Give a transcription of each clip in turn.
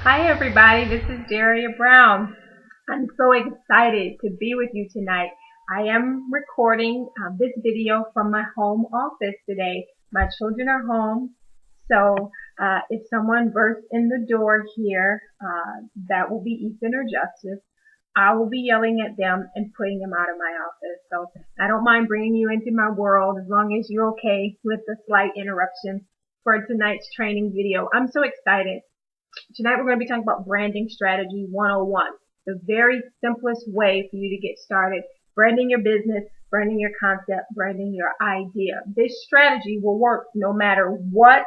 Hi everybody, this is Daria Brown. I'm so excited to be with you tonight. I am recording this video from my home office today. My children are home, so if someone bursts in the door here, that will be Ethan or Justice. I will be yelling at them and putting them out of my office. So I don't mind bringing you into my world as long as you're okay with the slight interruption for tonight's training video. I'm so excited. Tonight we're going to be talking about branding strategy 101. The very simplest way for you to get started branding your business, branding your concept, branding your idea. This strategy will work no matter what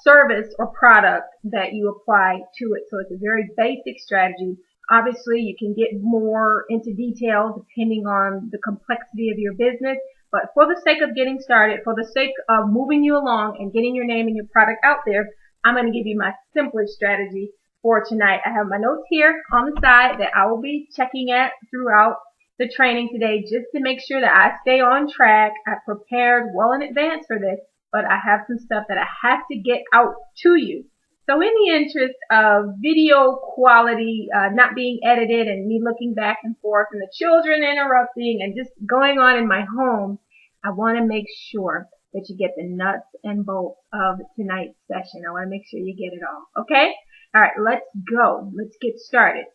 service or product that you apply to it. So it's a very basic strategy. Obviously, you can get more into detail depending on the complexity of your business. But for the sake of getting started, for the sake of moving you along and getting your name and your product out there, I'm going to give you my simplest strategy for tonight. I have my notes here on the side that I will be checking at throughout the training today just to make sure that I stay on track. I prepared well in advance for this, but I have some stuff that I have to get out to you. So in the interest of video quality not being edited and me looking back and forth and the children interrupting and just going on in my home, I want to make sure that you get the nuts and bolts of tonight's session. I want to make sure you get it all. Okay? All right, let's go. Let's get started.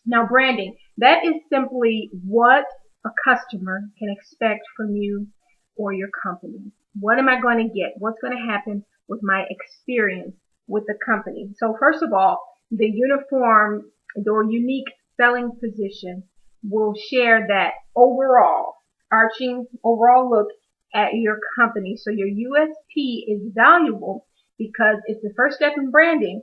Now, branding, that is simply what a customer can expect from you or your company. What am I going to get? What's going to happen with my experience with the company? So first of all, the uniform or unique selling position will share that overall, arching overall look at your company. So your USP is valuable because it's the first step in branding.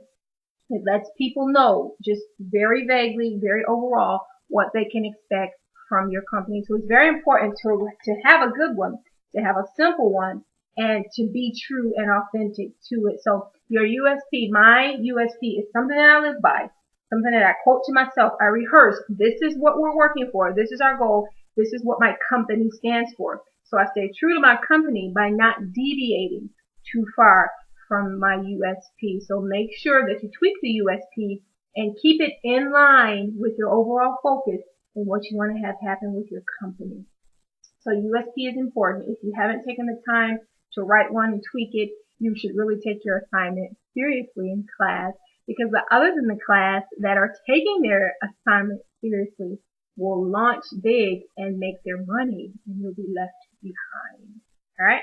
It lets people know just very vaguely, very overall, what they can expect from your company. So it's very important to have a good one, to have a simple one, and to be true and authentic to it. So your USP, my USP is something that I live by, something that I quote to myself. I rehearse. This is what we're working for. This is our goal. This is what my company stands for. So I stay true to my company by not deviating too far from my USP. So make sure that you tweak the USP and keep it in line with your overall focus and what you want to have happen with your company. So USP is important. If you haven't taken the time to write one and tweak it, you should really take your assignment seriously in class, because the others in the class that are taking their assignment seriously will launch big and make their money, and you'll be left behind. All right?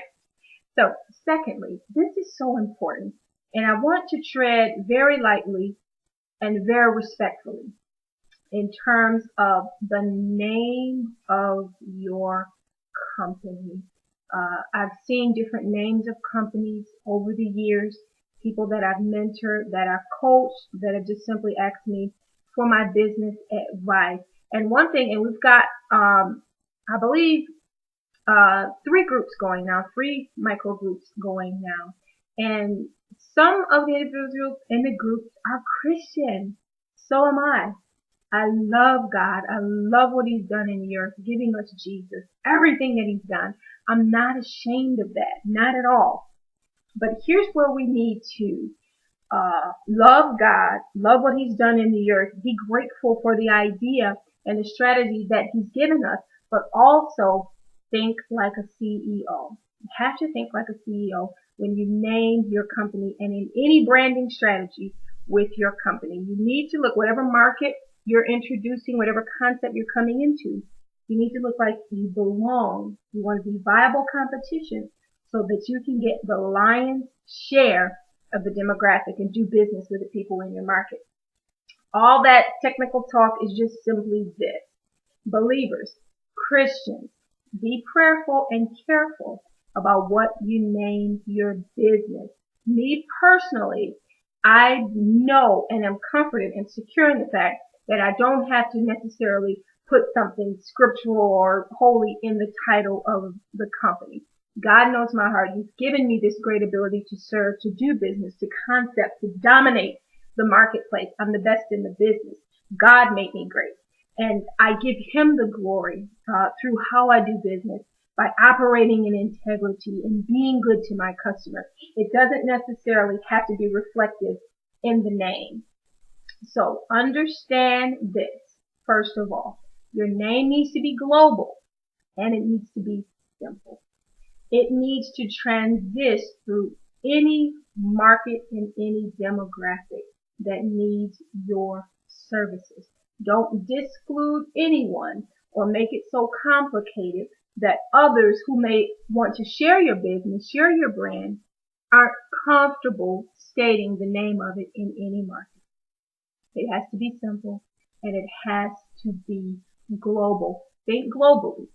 So secondly, this is so important, and I want to tread very lightly and very respectfully in terms of the name of your company. I've seen different names of companies over the years, people that I've mentored, that I've coached, that have just simply asked me for my business advice. And one thing, and we've got, I believe, 3 groups going now, 3 micro groups going now. And some of the individuals in the groups are Christian. So am I. I love God. I love what He's done in the earth, giving us Jesus, everything that He's done. I'm not ashamed of that, not at all. But here's where we need to love God, love what He's done in the earth, be grateful for the idea and the strategy that He's given us, but also think like a CEO. You have to think like a CEO when you name your company and in any branding strategy with your company. You need to look, whatever market you're introducing, whatever concept you're coming into, you need to look like you belong. You want to be viable competition so that you can get the lion's share of the demographic and do business with the people in your market. All that technical talk is just simply this. Believers, Christians, be prayerful and careful about what you name your business. Me personally, I know and am comforted and secure in the fact that I don't have to necessarily put something scriptural or holy in the title of the company. God knows my heart. He's given me this great ability to serve, to do business, to concept, to dominate the marketplace. I'm the best in the business. God made me great. And I give Him the glory through how I do business, by operating in integrity and being good to my customers. It doesn't necessarily have to be reflected in the name. So understand this. First of all, your name needs to be global and it needs to be simple. It needs to transit through any market and any demographic that needs your services. Don't disclude anyone or make it so complicated that others who may want to share your business, share your brand, aren't comfortable stating the name of it in any market. It has to be simple and it has to be global. Think globally.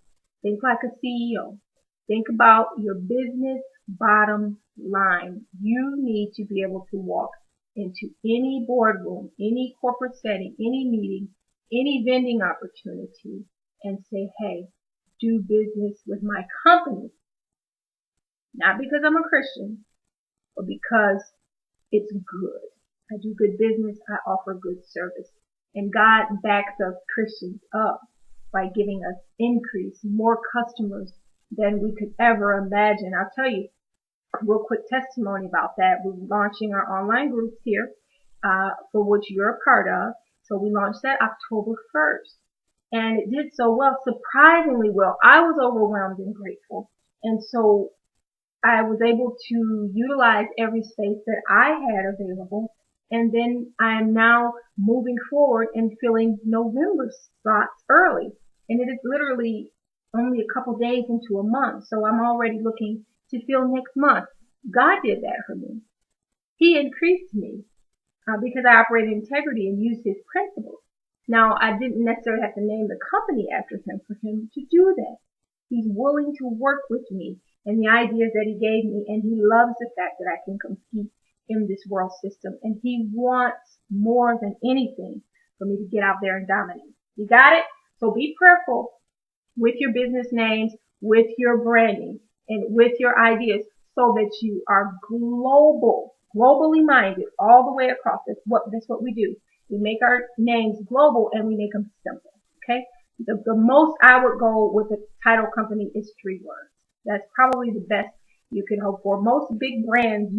Think like a CEO. Think about your business bottom line. You need to be able to walk into any boardroom, any corporate setting, any meeting, any vending opportunity and say, hey, do business with my company. Not because I'm a Christian, but because it's good. I do good business. I offer good service. And God backs us Christians up by giving us increase, more customers than we could ever imagine. I'll tell you a real quick testimony about that. We're launching our online groups here, for which you're a part of. So we launched that October 1st. And it did so well, surprisingly well. I was overwhelmed and grateful. And so I was able to utilize every space that I had available. And then I am now moving forward and filling November spots early. And it is literally only a couple days into a month. So I'm already looking to fill next month. God did that for me. He increased me because I operate in integrity and use his principles. Now, I didn't necessarily have to name the company after him for him to do that. He's willing to work with me and the ideas that he gave me, and he loves the fact that I can compete in this world system, and he wants more than anything for me to get out there and dominate. You got it? So be prayerful with your business names, with your branding, and with your ideas so that you are globally minded all the way across. That's what we do. We make our names global and we make them simple. Okay? The most I would go with a title company is 3 words. That's probably the best you can hope for. Most big brands,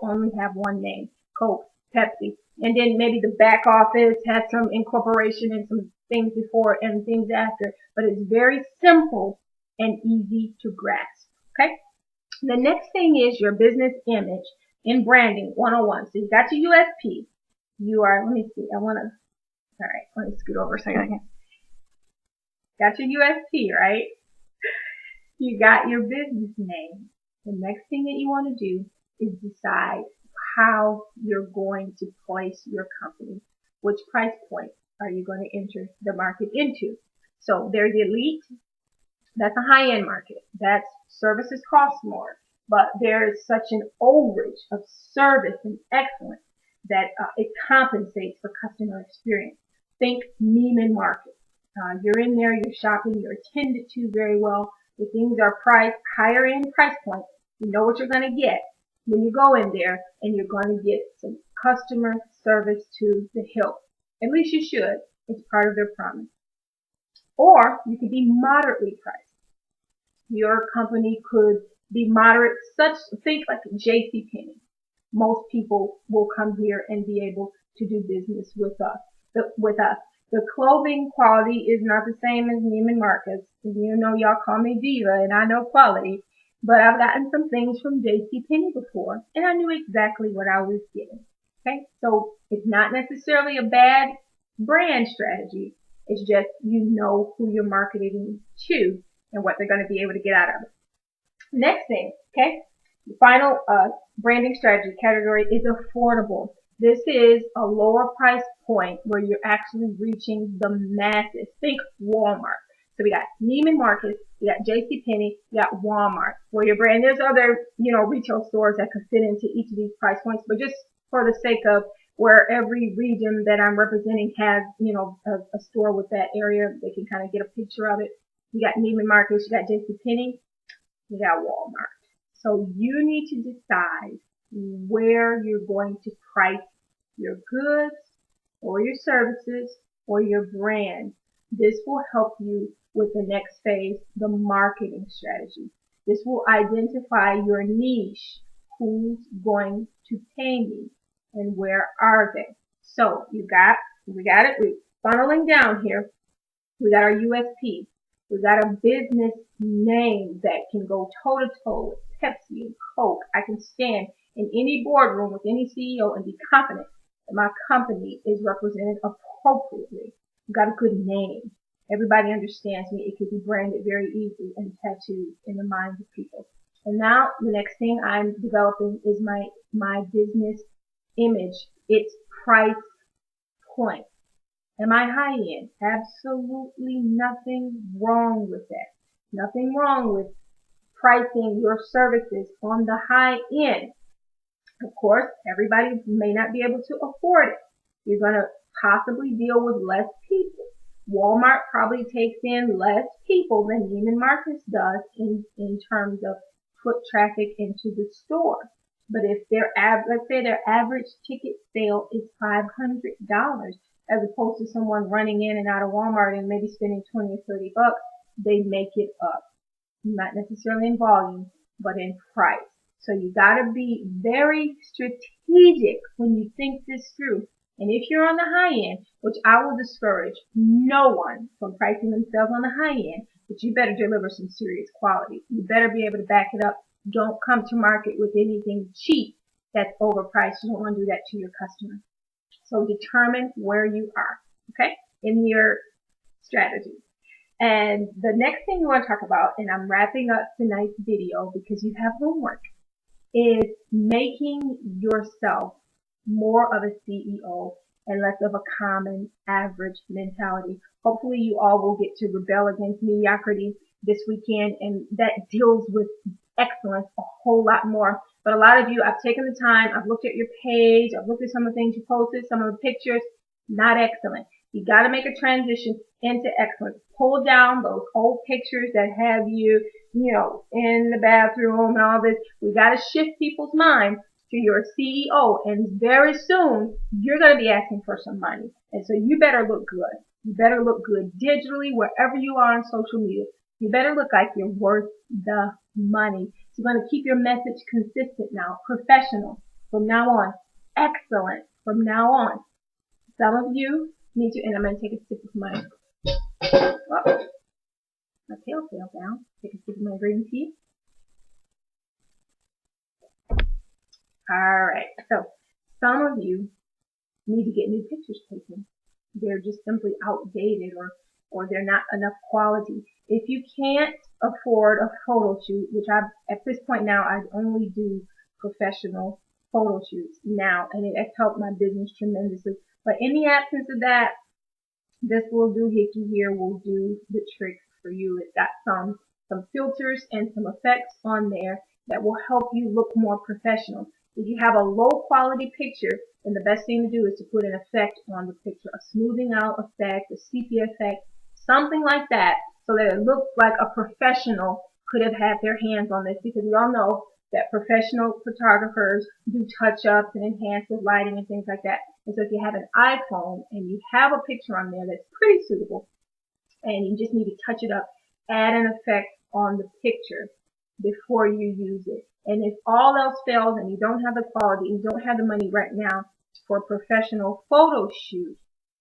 only have one name. Coke, Pepsi. And then maybe the back office has some incorporation and some things before and things after. But it's very simple and easy to grasp. Okay? The next thing is your business image in branding 101. So you got your USP. Let me see. Alright, let me scoot over a second. Got your USP, right? You got your business name. The next thing that you want to do is decide how you're going to place your company. Which price point are you going to enter the market into? So there's elite. That's a high-end market. That's services cost more. But there's such an overage of service and excellence that it compensates for customer experience. Think Neiman Marcus. You're in there, you're shopping, you're attended to very well. The things are priced higher end price point. You know what you're going to get when you go in there, and you're going to get some customer service to the hilt. At least you should. It's part of their promise. Or you could be moderately priced. Your company could be moderate, think like JCPenney. Most people will come here and be able to do business with us. The clothing quality is not the same as Neiman Marcus. Y'all call me diva and I know quality, but I've gotten some things from JCPenney before and I knew exactly what I was getting. Okay, so it's not necessarily a bad brand strategy. It's just you know who you're marketing to and what they're going to be able to get out of it. Next thing, okay, the final branding strategy category is affordable. This is a lower price point where you're actually reaching the masses. Think Walmart. So we got Neiman Marcus, we got JCPenney, we got Walmart. Where your brand, there's other, retail stores that could fit into each of these price points, but just for the sake of where every region that I'm representing has, a store with that area, they can kind of get a picture of it. You got Neiman Marcus, you got JCPenney, you got Walmart. So you need to decide where you're going to price your goods or your services or your brand. This will help you with the next phase, the marketing strategy. This will identify your niche, who's going to pay me, and where are they. So we got it. We're funneling down here. We got our USP. We got a business name that can go toe to toe with Pepsi and Coke. I can stand in any boardroom with any CEO and be confident that my company is represented appropriately. We got a good name. Everybody understands me. It can be branded very easily and tattooed in the minds of people. And now the next thing I'm developing is my business image. It's price point. Am I high end? Absolutely nothing wrong with that. Nothing wrong with pricing your services on the high end. Of course, everybody may not be able to afford it. You're going to possibly deal with less people. Walmart probably takes in less people than Neiman Marcus does in terms of foot traffic into the store. But if let's say their average ticket sale is $500, as opposed to someone running in and out of Walmart and maybe spending 20 or 30 bucks, they make it up. Not necessarily in volume, but in price. So you gotta be very strategic when you think this through. And if you're on the high end, which I will discourage no one from pricing themselves on the high end, but you better deliver some serious quality. You better be able to back it up. Don't come to market with anything cheap that's overpriced. You don't want to do that to your customer. So determine where you are, okay, in your strategy. And the next thing we want to talk about, and I'm wrapping up tonight's video because you have homework, is making yourself more of a CEO and less of a common average mentality. Hopefully you all will get to rebel against mediocrity this weekend, and that deals with excellence a whole lot more. But a lot of you, I've taken the time, I've looked at your page, I've looked at some of the things you posted, some of the pictures, not excellent. You got to make a transition into excellence. Pull down those old pictures that have you, in the bathroom and all this. We got to shift people's minds to your CEO, and very soon you're going to be asking for some money. And so you better look good. You better look good digitally wherever you are on social media. You better look like you're worth the money. So you're going to keep your message consistent now, professional from now on, excellent from now on. Some of you need to, and I'm going to take a sip of my tail fell down. Take a sip of my green tea. Alright, so some of you need to get new pictures taken. They're just simply outdated or they're not enough quality. If you can't afford a photo shoot, which at this point now I only do professional photo shoots now, and it has helped my business tremendously. But in the absence of that, this little doohickey here will do the trick for you. It's got some filters and some effects on there that will help you look more professional. If you have a low quality picture, then the best thing to do is to put an effect on the picture, a smoothing out effect, a sepia effect, something like that, so that it looks like a professional could have had their hands on this, because we all know that professional photographers do touch-ups and enhance with lighting and things like that. And so if you have an iPhone and you have a picture on there that's pretty suitable and you just need to touch it up, add an effect on the picture before you use it. And if all else fails and you don't have the quality and you don't have the money right now for a professional photo shoot,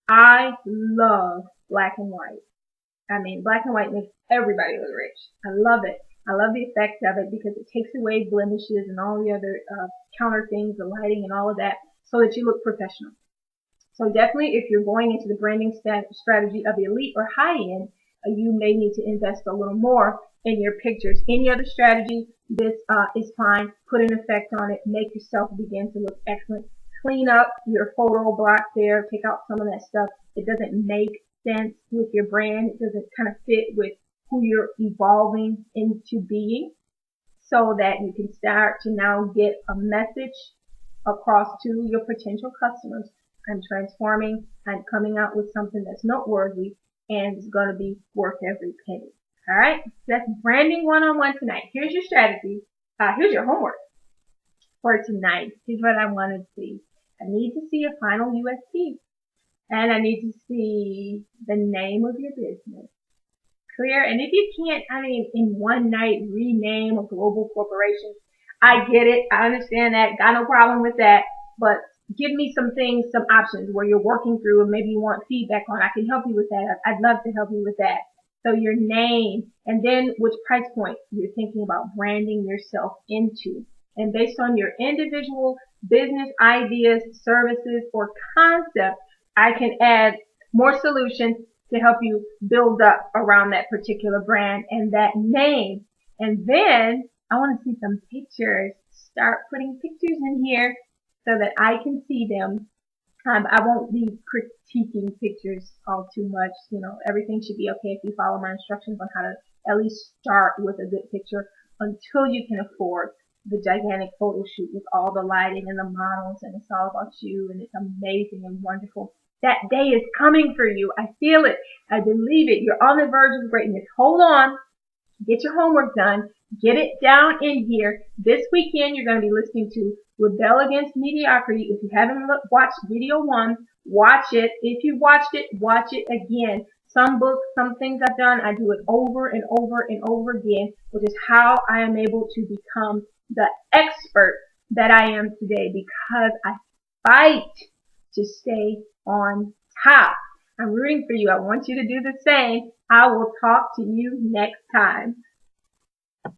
I love black and white. I mean, black and white makes everybody look rich. I love it. I love the effect of it because it takes away blemishes and all the other counter things, the lighting and all of that, so that you look professional. So definitely, if you're going into the branding strategy of the elite or high end, you may need to invest a little more in your pictures. Any other strategy, this is fine. Put an effect on it. Make yourself begin to look excellent. Clean up your photo block there. Take out some of that stuff. It doesn't make sense with your brand. It doesn't kind of fit with who you're evolving into being, so that you can start to now get a message across to your potential customers. I'm transforming. I'm coming out with something that's noteworthy and is going to be worth every penny. All right, that's branding 101 tonight. Here's your strategy. Here's your homework for tonight. Here's what I want to see. I need to see a final USP, and I need to see the name of your business. Clear? And if you can't, in one night rename a global corporation, I get it. I understand that. Got no problem with that. But give me some things, some options where you're working through and maybe you want feedback on. I can help you with that. I'd love to help you with that. So your name, and then which price point you're thinking about branding yourself into. And based on your individual business ideas, services, or concepts, I can add more solutions to help you build up around that particular brand and that name. And then I want to see some pictures. Start putting pictures in here so that I can see them. I won't be critiquing pictures all too much. You know, everything should be okay if you follow my instructions on how to at least start with a good picture until you can afford the gigantic photo shoot with all the lighting and the models, and it's all about you, and it's amazing and wonderful. That day is coming for you. I feel it. I believe it. You're on the verge of greatness. Hold on. Get your homework done. Get it down in here. This weekend, you're going to be listening to Rebel Against Mediocrity. If you haven't watched video 1, watch it. If you watched it, watch it again. Some books, some things I've done, I do it over and over and over again, which is how I am able to become the expert that I am today, because I fight to stay on top. I'm rooting for you. I want you to do the same. I will talk to you next time.